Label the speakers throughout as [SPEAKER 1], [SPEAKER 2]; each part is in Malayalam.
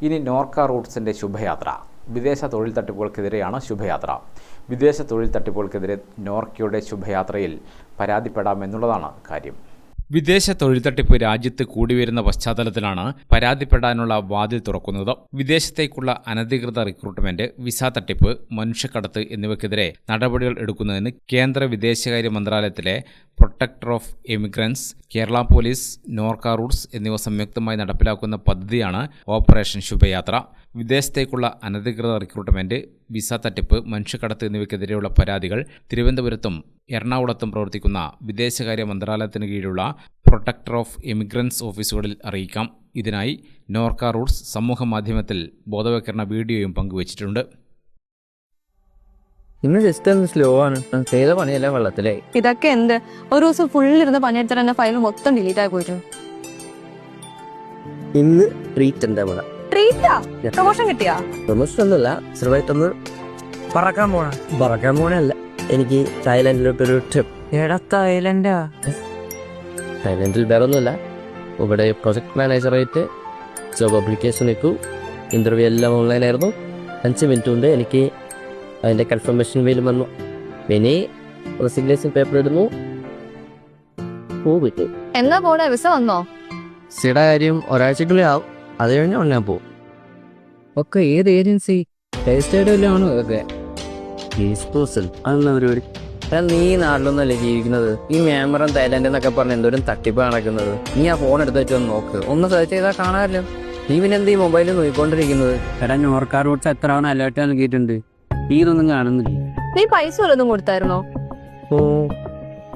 [SPEAKER 1] ഇനി നോർക്ക റൂട്ട്സിൻ്റെ ശുഭയാത്ര. വിദേശ തൊഴിൽ തട്ടിപ്പുകൾക്കെതിരെയാണ് ശുഭയാത്ര. വിദേശ തൊഴിൽ തട്ടിപ്പുകൾക്കെതിരെ നോർക്കയുടെ ശുഭയാത്രയിൽ പരാതിപ്പെടാമെന്നുള്ളതാണ് കാര്യം. വിദേശ തൊഴിൽ തട്ടിപ്പ് രാജ്യത്ത് കൂടിവരുന്ന പശ്ചാത്തലത്തിലാണ് പരാതിപ്പെടാനുള്ള വാതിൽ തുറക്കുന്നത്. വിദേശത്തേക്കുള്ള അനധികൃത റിക്രൂട്ട്മെന്റ്, വിസ തട്ടിപ്പ്, മനുഷ്യക്കടത്ത് എന്നിവയ്ക്കെതിരെ നടപടികൾ എടുക്കുന്നതിന് കേന്ദ്ര വിദേശകാര്യ മന്ത്രാലയത്തിലെ protector of emigrants, Kerala police, NORKA roots എന്നിവ സംയുക്തമായി നടപ്പിലാക്കുന്ന പദ്ധതിയാണ് ഓപ്പറേഷൻ ശുഭയാത്ര. വിദേശത്തേക്കുള്ള അനധികൃത റിക്രൂട്ട്മെന്റ്, വിസ തട്ടിപ്പ്, മനുഷ്യക്കടത്ത് എന്നിവയ്ക്കെതിരെയുള്ള പരാതികൾ തിരുവനന്തപുരത്തും എറണാകുളത്തും പ്രവർത്തിക്കുന്ന വിദേശകാര്യ മന്ത്രാലയത്തിന് കീഴിലുള്ള പ്രൊട്ടക്ടർ ഓഫ് എമിഗ്രൻസ് ഓഫീസുകളിൽ അറിയിക്കാം. ഇതിനായി നോർക്ക റൂട്ട്സ് സമൂഹ മാധ്യമത്തിൽ ബോധവൽക്കരണ വീഡിയോയും പങ്കുവച്ചിട്ടുണ്ട്.
[SPEAKER 2] ഇന്ന് ജസ്റ്റ് ഒന്ന് സ്ലോ ആണ്, ചെയ്ത പണിയല്ല വെള്ളത്തിലേ.
[SPEAKER 3] ഇതൊക്കെ എന്ത്, ഒരു ദിവസം ഫുള്ളിരുന്ന് പണിയെടുത്തിട്ട് എന്റെ ഫയൽ മൊത്തം ഡിലീറ്റ് ആയി പോയിട്ടു.
[SPEAKER 2] ഇന്ന് ട്രീറ്റ് എന്താ ഇവിടെ?
[SPEAKER 3] പ്രൊമോഷൻ കിട്ടിയാ?
[SPEAKER 2] പ്രൊമോഷൻ ഒന്നുമില്ല, ചെറുതായിട്ടൊന്ന് പറക്കാൻ പോണല്ല. എനിക്ക് തായ്ലാൻഡിലോട്ടൊരു ട്രിപ്പ്. തായ്ലാൻഡിൽ വേറെ ഒന്നുമില്ല, ഇവിടെ പ്രൊജക്ട് മാനേജറായിട്ട് ജോബ് അപ്ലിക്കേഷൻ ഇട്ടു. ഇന്റർവ്യൂ എല്ലാം ഓൺലൈനായിരുന്നു. 5 മിനിറ്റ് കൊണ്ട് എനിക്ക് അതിൻ്റെ കൺഫർമേഷൻ മെയിലും വന്നു. പിന്നെ റെസിഗ്നേഷൻ പേപ്പർ ഇടുന്നു, പോയിട്ട്.
[SPEAKER 3] എന്നാ പോണേ? വിസ വന്നോ?
[SPEAKER 2] സിയുടെ കാര്യം ഒരാഴ്ചക്കുള്ളിൽ ആവും, അത് കഴിഞ്ഞാൽ ഞാൻ പോകും. ഒക്കെ ഏത് ഏജൻസി? രജിസ്റ്റേർഡാണോ? ഒക്കെ പരിപാടി. നീ നാട്ടിലൊന്നുമല്ലേ ജീവിക്കുന്നത്? ഈ മ്യാൻമറും തായ്ലാൻഡ് എന്നൊക്കെ പറഞ്ഞ് എന്തോരം തട്ടിപ്പ് നടക്കുന്നത്. നീ ആ ഫോൺ എടുത്ത് വെച്ച് ഒന്ന് നോക്ക്, ഒന്ന് സെർച്ച് ചെയ്താൽ കാണാമല്ലോ. നീ പിന്നെ എന്ത് ഈ മൊബൈലിൽ നോക്കിക്കൊണ്ടിരിക്കുന്നത്? നോർക്ക റൂട്ട്സ് എത്ര തവണ അലേർട്ട് നൽകിയിട്ടുണ്ട്, ഇതൊന്നും കാണുന്നില്ല.
[SPEAKER 3] നീ പൈസ വല്ലതും കൊടുത്തായിരുന്നോ?
[SPEAKER 2] ഓ,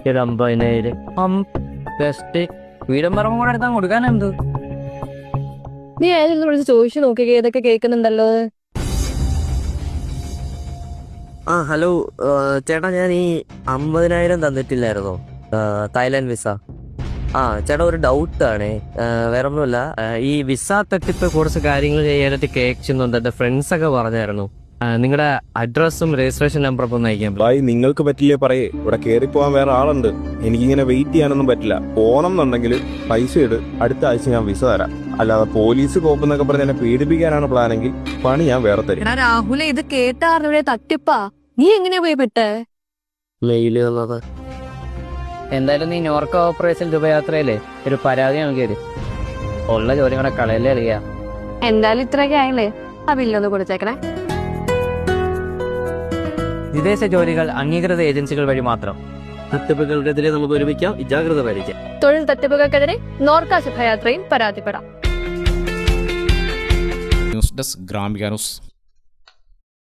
[SPEAKER 2] 50,000 ബെസ്റ്റ്. വീടമ്പറമ്പ് കൂടെ എടുത്താൽ കൊടുക്കാനെന്ത്?
[SPEAKER 3] നീ ആരെങ്കിലും വിളിച്ച് ചോദിച്ചു നോക്കി, ഏതൊക്കെ കേൾക്കുന്നുണ്ടല്ലോ.
[SPEAKER 2] ആ ഹലോ ചേട്ടാ, ഞാൻ ഈ 50,000 തന്നിട്ടില്ലായിരുന്നോ തായ്ലാൻഡ് വിസ? ആ ചേട്ടാ, ഒരു ഡൗട്ടാണേ, വേറെ ഒന്നുമില്ല. ഈ വിസ തട്ടിപ്പ് കുറച്ച് കാര്യങ്ങൾ ചെയ്യാനായിട്ട് കേൾക്കുന്നുണ്ട്. എൻ്റെ ഫ്രണ്ട്സൊക്കെ പറഞ്ഞായിരുന്നു. നിങ്ങളുടെ അഡ്രസ്സും രജിസ്ട്രേഷൻ നമ്പറൊക്കെ ഒന്ന് അയക്കാൻ.
[SPEAKER 4] ഭായ്, നിങ്ങൾക്ക് പറ്റില്ലേ പറയേ, ഇവിടെ കയറി പോകാൻ വേറെ ആളുണ്ട്. എനിക്കിങ്ങനെ വെയിറ്റ് ചെയ്യാനൊന്നും പറ്റില്ല. പോകണം എന്നുണ്ടെങ്കിൽ പൈസ ഇട്, അടുത്ത ആഴ്ച ഞാൻ വിസ തരാം. അല്ലാതെ പോലീസ് കോപ്പെന്നൊക്കെ പറഞ്ഞ് എന്നെ പീഡിപ്പിക്കാനാണ് പ്ലാനെങ്കിൽ പണി ഞാൻ വേറെ തരും.
[SPEAKER 3] രാഹുല, ഇത് കേട്ടാറിവിടെ തട്ടിപ്പാ. നീ എങ്ങനെയാ പോയി പെട്ടേ?
[SPEAKER 2] മെയില് വന്നത്. എന്തായാലും നീ നോർക്ക ഓപ്പറേഷൻ ശുഭയാത്രയിലെ ഒരു പരാതി നൽകിയത് ഉള്ള ജോലി കൂടെ കളയല്ലേ അറിയാം.
[SPEAKER 3] എന്തായാലും ഇത്രയൊക്കെ ആയില്ലേ, ആ ബില്ലൊന്ന് കൊടുത്തേക്കണേ.
[SPEAKER 2] വിദേശ ജോലികൾ അംഗീകൃത ഏജൻസികൾ വഴി മാത്രം. തട്ടിപ്പുകൾക്കെതിരെ നമുക്ക് ഒരുമിക്കാം, ജാഗ്രത പാലിക്കാം.
[SPEAKER 3] തൊഴിൽ തട്ടിപ്പുകൾക്കെതിരെ നോർക്ക ശുഭയാത്രയിൽ പരാതിപ്പെടാം.
[SPEAKER 1] News desk Gramika news.